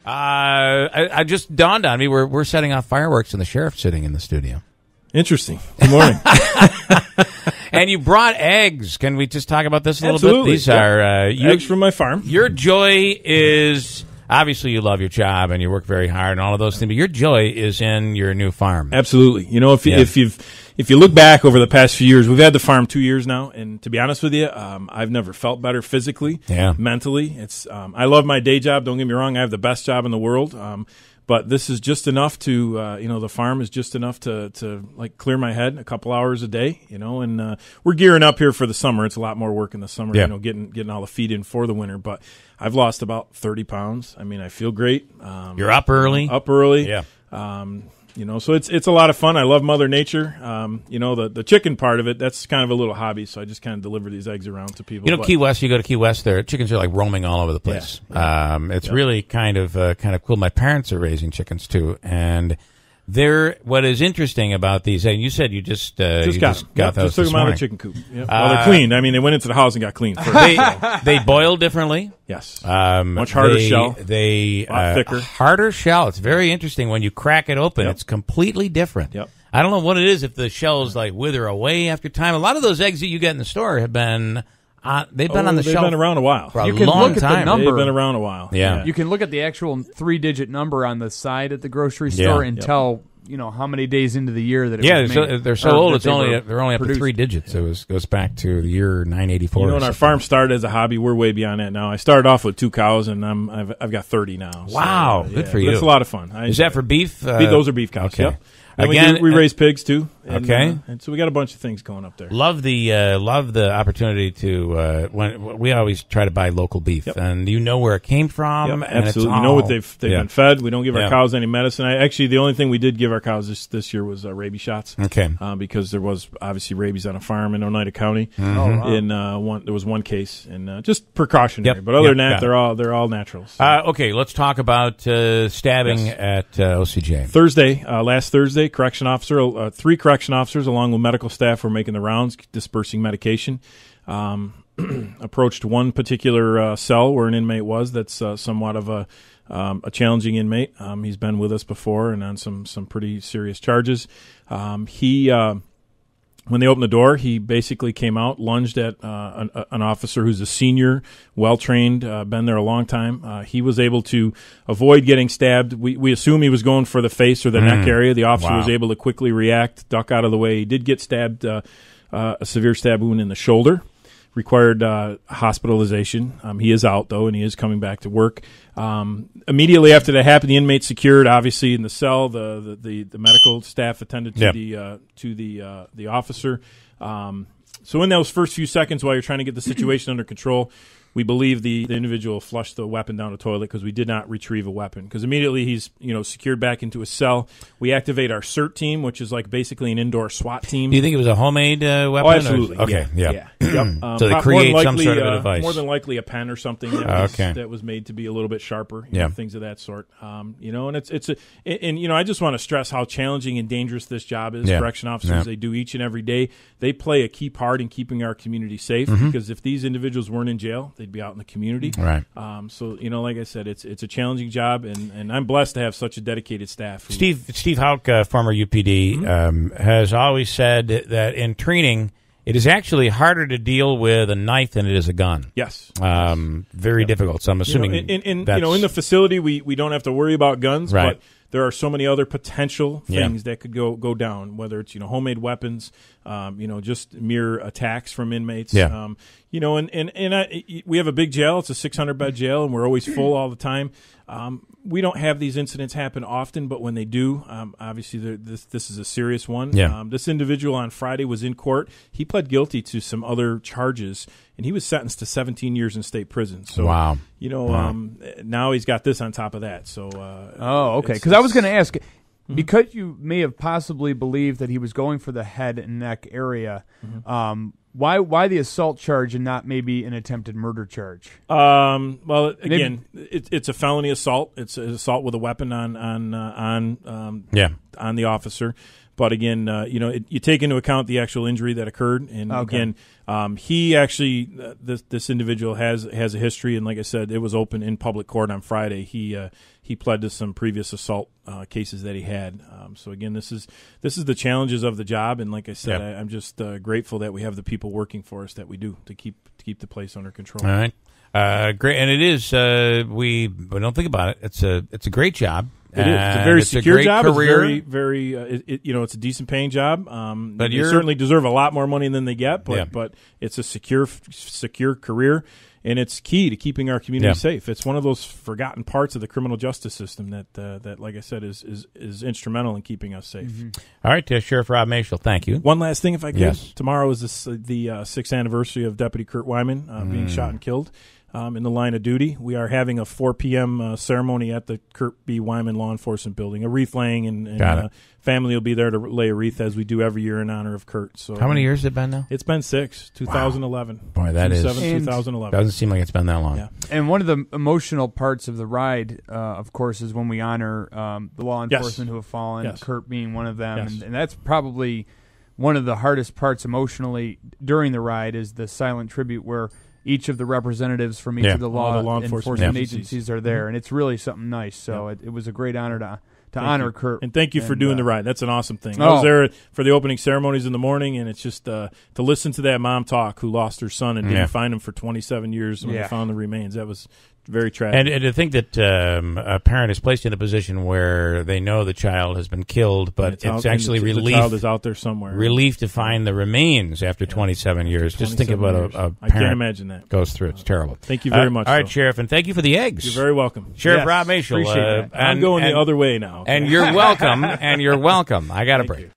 I just dawned on me. We're setting off fireworks, and the sheriff's sitting in the studio. Interesting. Good morning. And you brought eggs. Can we just talk about this a little Absolutely. bit? These are eggs from my farm. Your joy is obviously you love your job and you work very hard and all of those things. But your joy is in your new farm. Absolutely. You know, if you look back over the past few years, we've had the farm 2 years now, and to be honest with you, I've never felt better physically, mentally. It's I love my day job. Don't get me wrong; I have the best job in the world. But this is just enough to, the farm is just enough to like clear my head a couple hours a day, and we're gearing up here for the summer. It's a lot more work in the summer, getting all the feed in for the winter. But I've lost about 30 pounds. I mean, I feel great. You're up early? Yeah. So it's a lot of fun. I love Mother Nature. The chicken part of it, that's kind of a little hobby. So I just kind of deliver these eggs around to people. Key West, you go to Key West there, chickens are like roaming all over the place. Yeah. It's really kind of cool. My parents are raising chickens too. And what is interesting about these, and you said you just got those just took them out of the chicken coop. Yep. Well, they're cleaned. I mean, they went into the house and got cleaned first. They boil differently. Yes. Much harder shell. They thicker. Harder shell. It's very interesting. When you crack it open, it's completely different. Yep. I don't know what it is, if the shells like wither away after time. A lot of those eggs that you get in the store have been they've been on the shelf. They've been around a while. For a long time. The number. They've been around a while. Yeah. You can look at the actual 3-digit number on the side at the grocery store and tell how many days into the year that it was made. They're so old. They're only up to 3 digits. It goes back to the year 984. When our farm started as a hobby, we're way beyond that now. I started off with 2 cows, and I've got 30 now. Wow, good for you. It's a lot of fun. Is that for beef? Those are beef cows. Okay. Yep. And we raise pigs too. And, okay, and so we got a bunch of things going up there. Love the opportunity to when we always try to buy local beef, and you know where it came from. Yep, absolutely, you know what they've been fed. We don't give our cows any medicine. Actually, the only thing we did give our cows this year was rabies shots. Okay, because there was obviously rabies on a farm in Oneida County. Mm-hmm. There was one case, and just precautionary. But other than that, they're all natural. So. Okay, let's talk about stabbing at OCJ. Last Thursday, correction officer, 3 correction officers along with medical staff were making the rounds, dispersing medication. Approached one particular cell where an inmate was. That's somewhat of a challenging inmate. He's been with us before and on some pretty serious charges. When they opened the door, he basically came out, lunged at an officer who's a senior, well-trained, been there a long time. He was able to avoid getting stabbed. We assume he was going for the face or the neck area. The officer was able to quickly react, duck out of the way. He did get stabbed, a severe stab wound in the shoulder. Required hospitalization. He is out, though, and he is coming back to work. Immediately after that happened, the inmate secured, obviously, in the cell. The medical staff attended to the officer. So in those first few seconds while you're trying to get the situation under control, we believe the individual flushed the weapon down the toilet because we did not retrieve a weapon. Because immediately he's secured back into a cell. We activate our CERT team, which is like basically an indoor SWAT team. Do you think it was a homemade weapon? Oh, absolutely. Okay, yeah. Yep. So they create some sort of a device. More than likely a pen or something that was made to be a little bit sharper. Things of that sort. And I just want to stress how challenging and dangerous this job is. Correction officers, they do each and every day. They play a key part in keeping our community safe because if these individuals weren't in jail, they'd be out in the community. Right. So like I said, it's a challenging job, and I'm blessed to have such a dedicated staff. Steve Houck, former UPD, has always said that in training, it is actually harder to deal with a knife than it is a gun. Yes. Very difficult. So I'm assuming in the facility we don't have to worry about guns, right. But there are so many other potential things that could go down, whether it's homemade weapons, just mere attacks from inmates. Yeah. We have a big jail. It's a 600-bed jail, and we're always full all the time. We don't have these incidents happen often, but when they do, obviously this is a serious one. Yeah. This individual on Friday was in court. He pled guilty to some other charges, and he was sentenced to 17 years in state prison. So, wow. Now he's got this on top of that. So, okay. Because I was going to ask, because you may have possibly believed that he was going for the head and neck area, why the assault charge and not maybe an attempted murder charge? Well, again, it's a felony assault. It's an assault with a weapon on the officer. But again, you take into account the actual injury that occurred, and again, he actually this individual has a history, and like I said, it was open in public court on Friday. He pled to some previous assault cases that he had. So again, this is the challenges of the job, and like I said, I'm just grateful that we have the people working for us that we do to keep the place under control. All right. Great, and it is. We don't think about it. It's a great job. It is. It's a very secure job. Career. It's very it's a decent paying job. But they certainly deserve a lot more money than they get. But it's a secure career, and it's key to keeping our community safe. It's one of those forgotten parts of the criminal justice system that like I said, is instrumental in keeping us safe. Mm-hmm. All right, Sheriff Rob Maciol, thank you. One last thing, if I could. Yes. Tomorrow is the 6th anniversary of Deputy Kurt Wyman being shot and killed. In the line of duty. We are having a 4 p.m. Ceremony at the Kurt B. Wyman Law Enforcement Building, a wreath laying, and family will be there to lay a wreath as we do every year in honor of Kurt. So, how many years has it been now? It's been 6, 2011. Wow. Boy, that is 2011. Doesn't seem like it's been that long. Yeah. And one of the emotional parts of the ride, of course, is when we honor the law enforcement who have fallen, Kurt being one of them. And that's probably one of the hardest parts emotionally during the ride is the silent tribute where each of the representatives from each of the law enforcement agencies are there, and it's really something nice. So it was a great honor to honor Kurt. And thank you for doing the ride. That's an awesome thing. I was there for the opening ceremonies in the morning, and it's just to listen to that mom talk who lost her son and didn't find him for 27 years when they found the remains. That was very tragic. And to think that a parent is placed in a position where they know the child has been killed, but it's actually relief. The child is out there somewhere. Relief to find the remains after 27 years. Just think about a parent. I can't imagine that. Goes through. It's terrible. Thank you very much. All right, Sheriff, and thank you for the eggs. You're very welcome. Sheriff Rob Maciol. Appreciate it. I'm going the other way now. And you're welcome. I got a break.